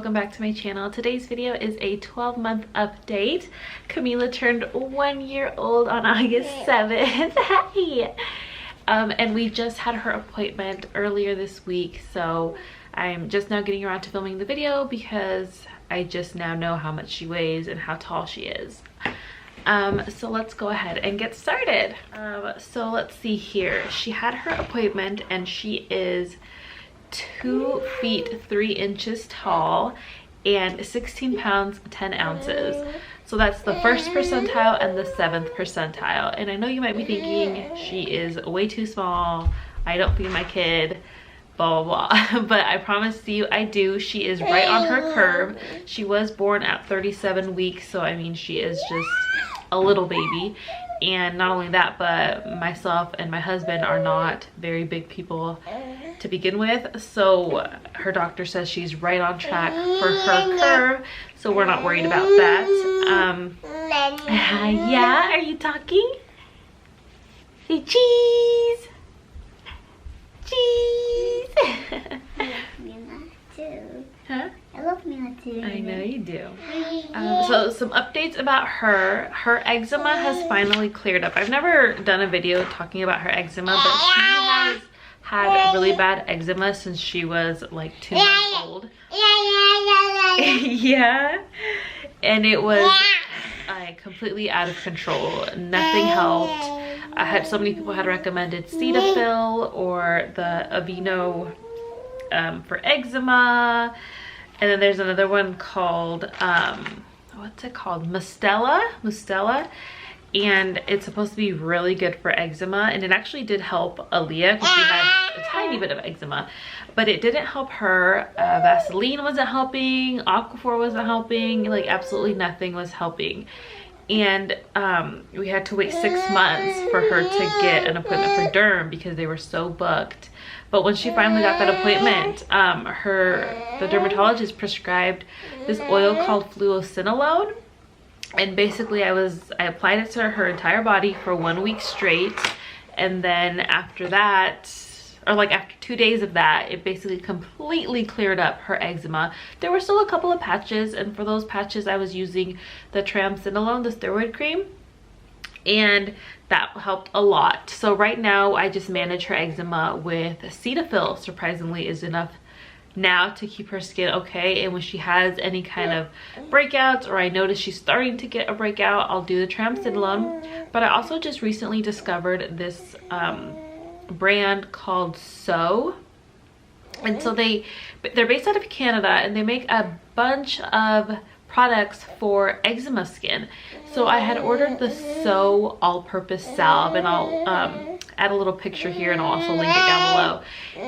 welcome back to my channel. Today's video is a 12-month update. Camila turned 1 year old on August 7th. Hi! And we just had her appointment earlier this week, so I'm just now getting around to filming the video because I just now know how much she weighs and how tall she is. So let's go ahead and get started. So let's see here. She had her appointment and she is 2 feet 3 inches tall and 16 pounds 10 ounces. So that's the 1st percentile and the 7th percentile. And I know you might be thinking she is way too small, I don't feed my kid, blah blah blah. But I promise you I do. She is right on her curve. She was born at 37 weeks, so I mean she is just a little baby. And not only that, but myself and my husband are not very big people to begin with, so her doctor says she's right on track for her curve, so we're not worried about that. Yeah, are you talking? Say cheese. Cheese. Huh? I love Mila too. I know you do. So some updates about her. Her eczema has finally cleared up. I've never done a video talking about her eczema, but she has had really bad eczema since she was like 2 months old. Yeah. And it was completely out of control. Nothing helped. I had so many people had recommended Cetaphil or the Aveeno for eczema. And then there's another one called, what's it called? Mustela. And it's supposed to be really good for eczema. And it actually did help Aaliyah because she had a tiny bit of eczema. But it didn't help her. Vaseline wasn't helping. Aquaphor wasn't helping. Like absolutely nothing was helping. And we had to wait 6 months for her to get an appointment for derm because they were so booked. But when she finally got that appointment, the dermatologist prescribed this oil called fluocinolone. And basically I applied it to her entire body for 1 week straight. And then after that, or like after 2 days of that, it basically completely cleared up her eczema. There were still a couple of patches, and for those patches I was using the triamcinolone, the steroid cream, and that helped a lot. So right now I just manage her eczema with Cetaphil. Surprisingly is enough now to keep her skin okay. And when she has any kind of breakouts or I notice she's starting to get a breakout, I'll do the triamcinolone. But I also just recently discovered this brand called So, and so they're based out of Canada, and they make a bunch of products for eczema skin. So I had ordered the So all-purpose salve, and I'll add a little picture here and I'll also link it down below.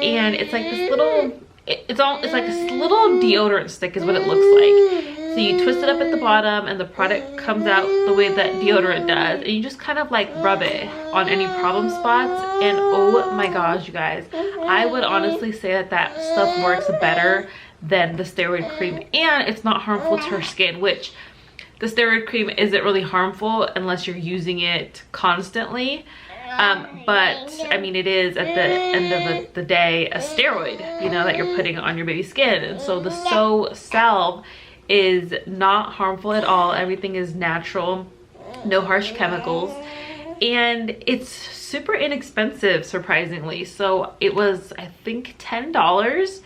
And it's like this little, it's like this little deodorant stick is what it looks like. So you twist it up at the bottom and the product comes out the way that deodorant does, and you just kind of like rub it on any problem spots, and oh my gosh you guys, I would honestly say that that stuff works better than the steroid cream, and it's not harmful to her skin, which the steroid cream isn't really harmful unless you're using it constantly. But I mean, it is at the end of the day a steroid, you know, that you're putting on your baby's skin. And so the So salve is not harmful at all. Everything is natural, no harsh chemicals, and it's super inexpensive, surprisingly. So it was, I think, $10,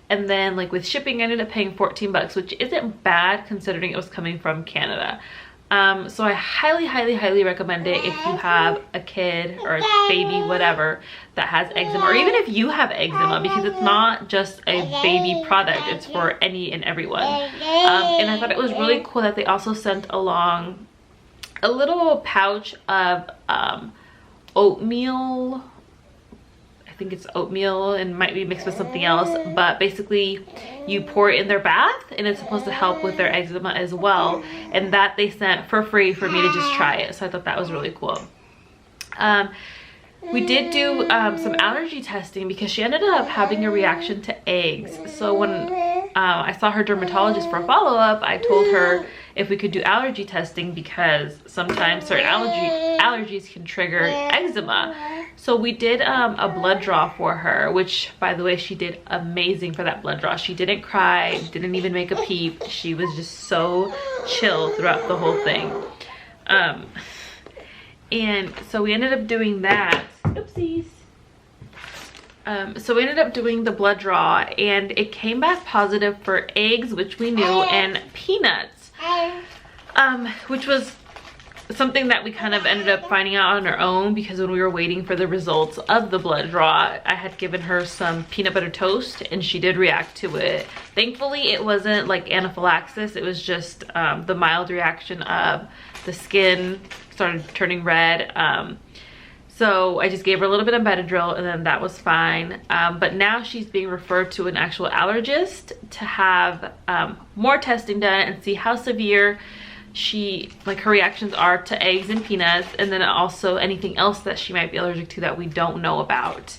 and then like with shipping I ended up paying 14 bucks, which isn't bad considering it was coming from Canada. So I highly recommend it if you have a kid or a baby, whatever, that has eczema, or even if you have eczema, because it's not just a baby product, it's for any and everyone. And I thought it was really cool that they also sent along a little pouch of oatmeal. I think it's oatmeal and might be mixed with something else, but basically you pour it in their bath and it's supposed to help with their eczema as well, and that they sent for free for me to just try it. So I thought that was really cool. We did do some allergy testing because she ended up having a reaction to eggs. So when I saw her dermatologist for a follow-up, I told her if we could do allergy testing, because sometimes certain allergies can trigger eczema. So we did a blood draw for her, which, by the way, she did amazing for that blood draw. She didn't cry, didn't even make a peep. She was just so chill throughout the whole thing. And so we ended up doing that. Oopsies. So we ended up doing the blood draw, and it came back positive for eggs, which we knew, and peanuts, which was something that we kind of ended up finding out on our own, because when we were waiting for the results of the blood draw, I had given her some peanut butter toast and she did react to it. Thankfully, it wasn't like anaphylaxis. It was just the mild reaction of the skin started turning red. So I just gave her a little bit of Benadryl, and then that was fine. But now she's being referred to an actual allergist to have more testing done and see how severe her reactions are to eggs and peanuts, and then also anything else that she might be allergic to that we don't know about.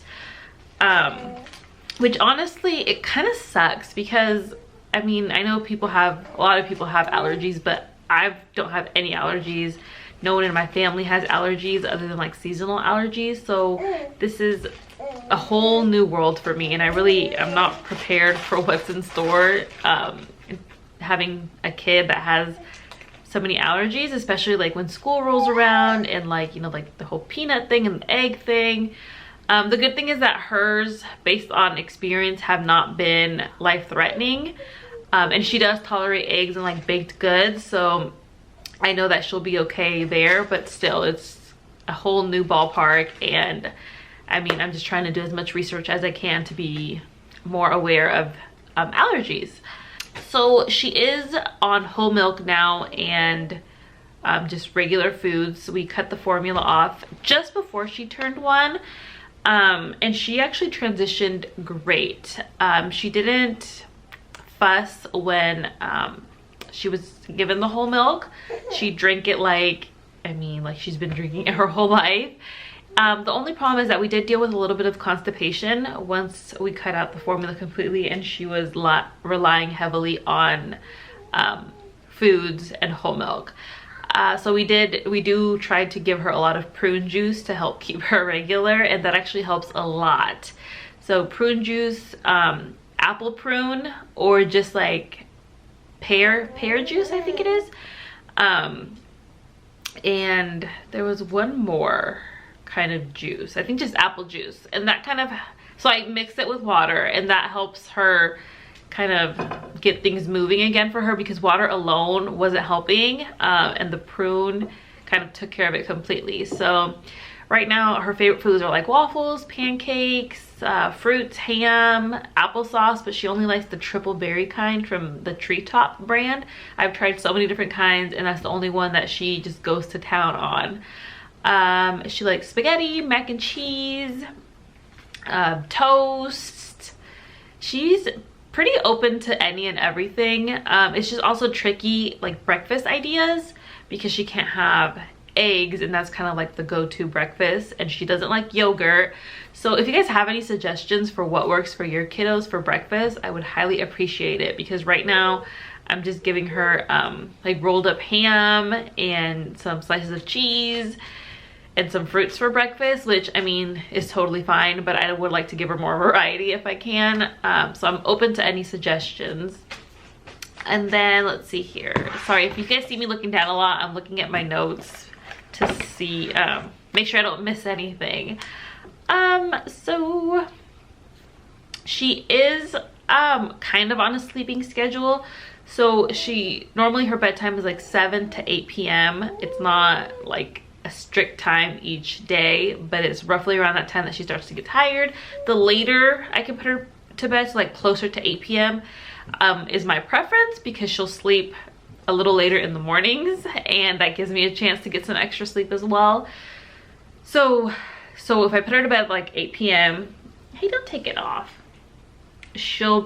Which honestly, it kind of sucks, because I mean, I know a lot of people have allergies, but I don't have any allergies. No one in my family has allergies other than like seasonal allergies. So this is a whole new world for me, and I'm not prepared for what's in store. Having a kid that has so many allergies, especially like when school rolls around, and like, you know, like the whole peanut thing and the egg thing. The good thing is that hers, based on experience, have not been life-threatening. And she does tolerate eggs and like baked goods, so I know that she'll be okay there, but still, it's a whole new ballpark. And I mean, I'm just trying to do as much research as I can to be more aware of allergies. So she is on whole milk now, and just regular foods. We cut the formula off just before she turned 1. And she actually transitioned great. She didn't fuss when she was given the whole milk. She drank it like she's been drinking it her whole life. The only problem is that we did deal with a little bit of constipation once we cut out the formula completely, and she was relying heavily on foods and whole milk. So we do try to give her a lot of prune juice to help keep her regular, and that actually helps a lot. So prune juice, apple prune, or just like pear juice, I think it is. And there was one more kind of juice, I think just apple juice, and that kind of, so I mix it with water, and that helps her kind of get things moving again for her, because water alone wasn't helping, and the prune kind of took care of it completely. So right now her favorite foods are like waffles, pancakes, fruits, ham, applesauce, but she only likes the triple berry kind from the Treetop brand. I've tried so many different kinds, and that's the only one that she just goes to town on. She likes spaghetti, mac and cheese, toast. She's pretty open to any and everything. It's just also tricky, like breakfast ideas, because she can't have eggs, and that's kind of like the go-to breakfast, and she doesn't like yogurt. So if you guys have any suggestions for what works for your kiddos for breakfast, I would highly appreciate it, because right now I'm just giving her like rolled up ham and some slices of cheese and some fruits for breakfast, which I mean is totally fine, but I would like to give her more variety if I can. So I'm open to any suggestions. And then let's see here. Sorry if you guys see me looking down a lot, I'm looking at my notes to see, make sure I don't miss anything. So she is kind of on a sleeping schedule. So normally her bedtime is like 7 to 8 p.m. It's not like a strict time each day, but it's roughly around that time that she starts to get tired. The later I can put her to bed, so like closer to 8 p.m. Is my preference, because she'll sleep a little later in the mornings, and that gives me a chance to get some extra sleep as well. So if I put her to bed like 8 p.m, hey, don't take it off. She'll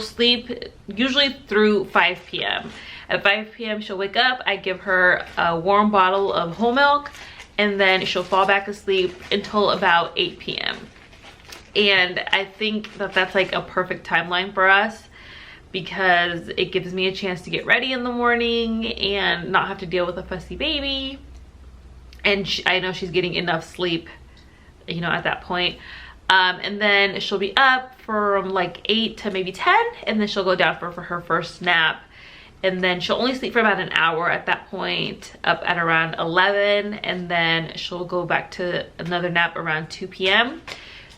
sleep usually through 5 p.m. At 5 p.m, she'll wake up. I give her a warm bottle of whole milk, and then she'll fall back asleep until about 8 p.m. And I think that that's like a perfect timeline for us, because it gives me a chance to get ready in the morning and not have to deal with a fussy baby. And I know she's getting enough sleep, you know, at that point. And then she'll be up from like 8 to maybe 10, and then she'll go down for her first nap. And then she'll only sleep for about an hour at that point, up at around 11, and then she'll go back to another nap around 2 p.m.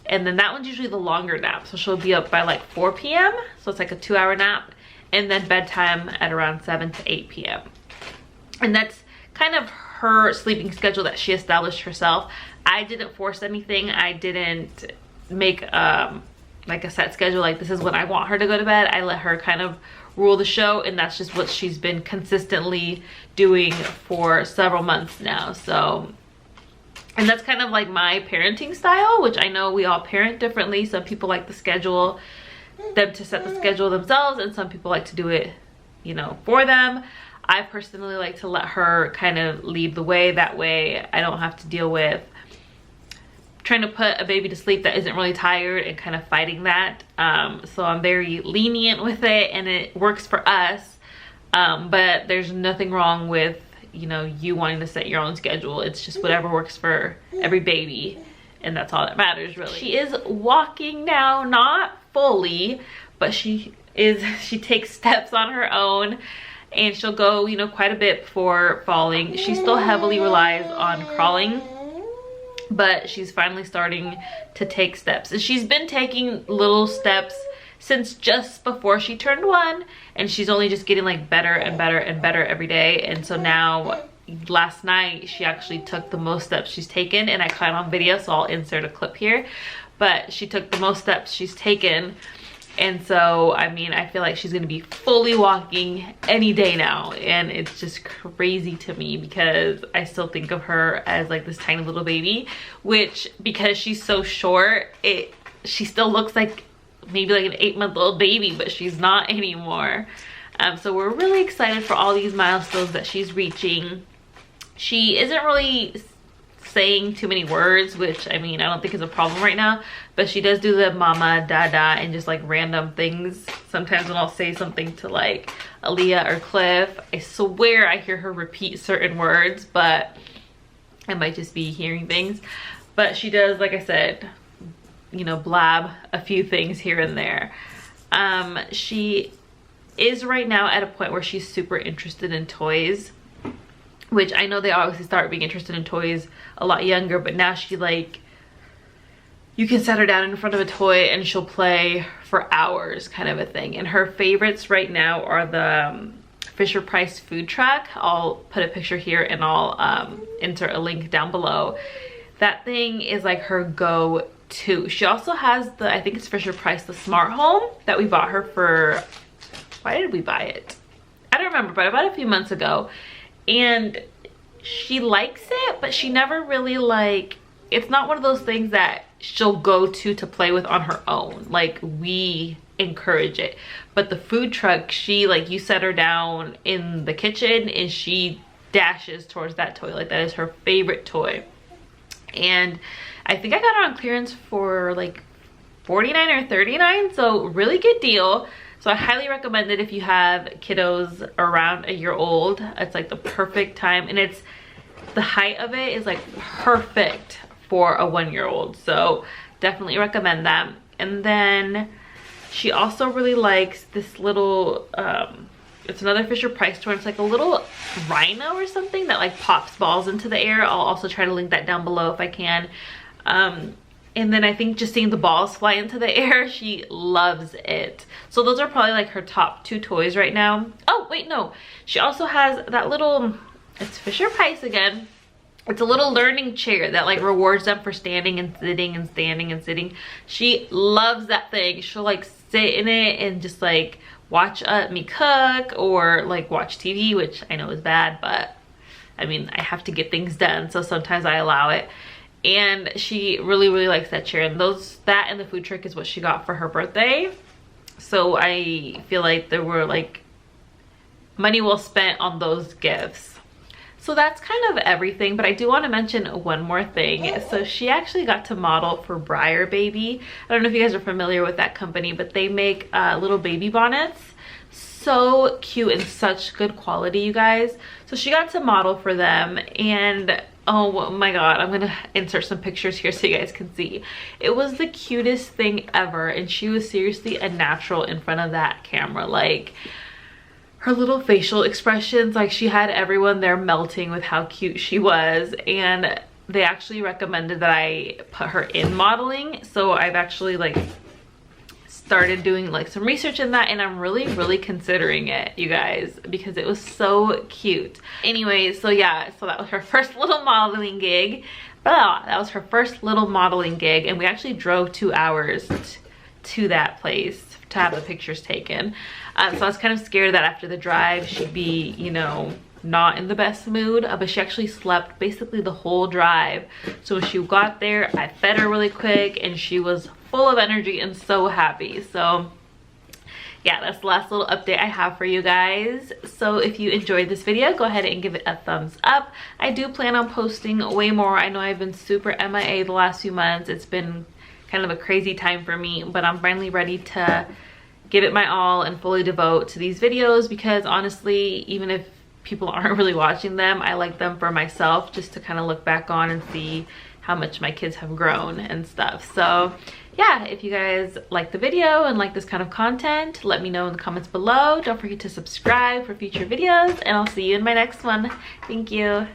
And then that one's usually the longer nap, so she'll be up by like 4 p.m. So it's like a 2-hour nap, and then bedtime at around 7 to 8 p.m. And that's kind of her sleeping schedule that she established herself. I didn't force anything. I didn't make like a set schedule, like this is when I want her to go to bed. I let her kind of rule the show, and that's just what she's been consistently doing for several months now. So, and that's kind of like my parenting style, which I know we all parent differently. Some people like to schedule them to set the schedule themselves, and some people like to do it, you know, for them. I personally like to let her kind of lead the way. That way I don't have to deal with trying to put a baby to sleep that isn't really tired and kind of fighting that. So I'm very lenient with it, and it works for us. But there's nothing wrong with, you know, you wanting to set your own schedule. It's just whatever works for every baby, and that's all that matters, really. She is walking now, not fully, but she takes steps on her own, and she'll go, you know, quite a bit before falling. She still heavily relies on crawling, but she's finally starting to take steps. And she's been taking little steps since just before she turned 1, and she's only just getting like better and better and better every day. And so now, last night, she actually took the most steps she's taken, and I caught it on video, so I'll insert a clip here. But she took the most steps she's taken. And so, I mean, I feel like she's gonna be fully walking any day now, and it's just crazy to me because I still think of her as like this tiny little baby, which, because she's so short, she still looks like maybe like an 8-month-old baby, but she's not anymore. So we're really excited for all these milestones that she's reaching. She isn't really saying too many words, which, I mean, I don't think is a problem right now, but she does do the mama, dada, and just like random things. Sometimes when I'll say something to like Aaliyah or Cliff, I swear I hear her repeat certain words, but I might just be hearing things. But she does, like I said, you know, blab a few things here and there. She is right now at a point where she's super interested in toys, which I know they obviously start being interested in toys a lot younger, but now she like, you can set her down in front of a toy and she'll play for hours, kind of a thing. And her favorites right now are the Fisher Price food truck. I'll put a picture here, and I'll insert a link down below. That thing is like her go-to. She also has the, I think it's Fisher Price, the smart home that we bought her for, why did we buy it? I don't remember, but I bought it a few months ago. And she likes it, but she never really like, it's not one of those things that she'll go to play with on her own. Like, we encourage it. But the food truck, she like, you set her down in the kitchen and she dashes towards that toy. Like, that is her favorite toy. And I think I got it on clearance for like $49 or $39, so really good deal. So I highly recommend it if you have kiddos around a year old. It's like the perfect time, and it's, the height of it is like perfect for a 1-year-old. So definitely recommend that. And then she also really likes this little, it's another Fisher Price toy. It's like a little rhino or something that like pops balls into the air. I'll also try to link that down below if I can. And then I think just seeing the balls fly into the air, she loves it. So those are probably like her top 2 toys right now. Oh, wait, no. She also has that little, it's Fisher Price again. It's a little learning chair that like rewards them for standing and sitting and standing and sitting. She loves that thing. She'll like sit in it and just like watch me cook, or like watch TV, which I know is bad, but I mean, I have to get things done, so sometimes I allow it. And she really, really likes that chair. And that and the food truck is what she got for her birthday. So I feel like there were like money well spent on those gifts. So that's kind of everything, but I do want to mention one more thing. So she actually got to model for Briar Baby. I don't know if you guys are familiar with that company, but they make little baby bonnets. So cute and such good quality, you guys. So she got to model for them, and oh my god, I'm gonna insert some pictures here so you guys can see. It was the cutest thing ever, and she was seriously a natural in front of that camera. Like, her little facial expressions, like she had everyone there melting with how cute she was. And they actually recommended that I put her in modeling, so I've actually like started doing like some research in that, and I'm really considering it, you guys, because it was so cute. Anyways, so yeah, so that was her first little modeling gig. That was her first little modeling gig, and we actually drove 2 hours to that place to have the pictures taken. So I was kind of scared that after the drive she'd be, you know, not in the best mood, but she actually slept basically the whole drive. So when she got there, I fed her really quick, and she was full of energy and so happy. So yeah, that's the last little update I have for you guys. So if you enjoyed this video, go ahead and give it a thumbs up. I do plan on posting way more. I know I've been super MIA the last few months. It's been kind of a crazy time for me, but I'm finally ready to give it my all and fully devote to these videos, because honestly, even if people aren't really watching them, I like them for myself, just to kind of look back on and see how much my kids have grown and stuff. So yeah, if you guys like the video and like this kind of content, let me know in the comments below. Don't forget to subscribe for future videos, and I'll see you in my next one. Thank you.